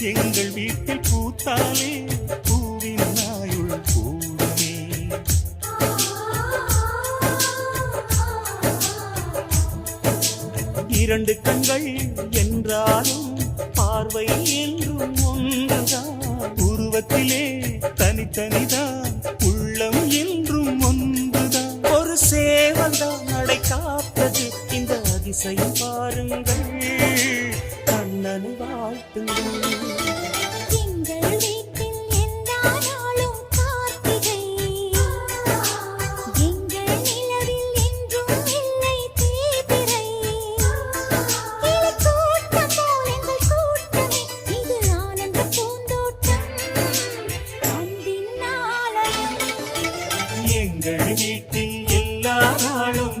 எங்கள் வீட்டில் பூத்தாலே பூவின் நாயுள் கூடுமே. இரண்டு கண்கள் என்றாலும் பார்வை என்றும் ஒன்றுதான். உருவத்திலே தனித்தனிதான், உள்ளம் என்றும் ஒன்றுதான். ஒரு சேவல்தான் நடை காப்பது, இந்த அதிசயம் பாருங்கள், கண்ணனை வாழ்த்துங்கள். எங்கள் வீட்டில் எல்லா நாளும்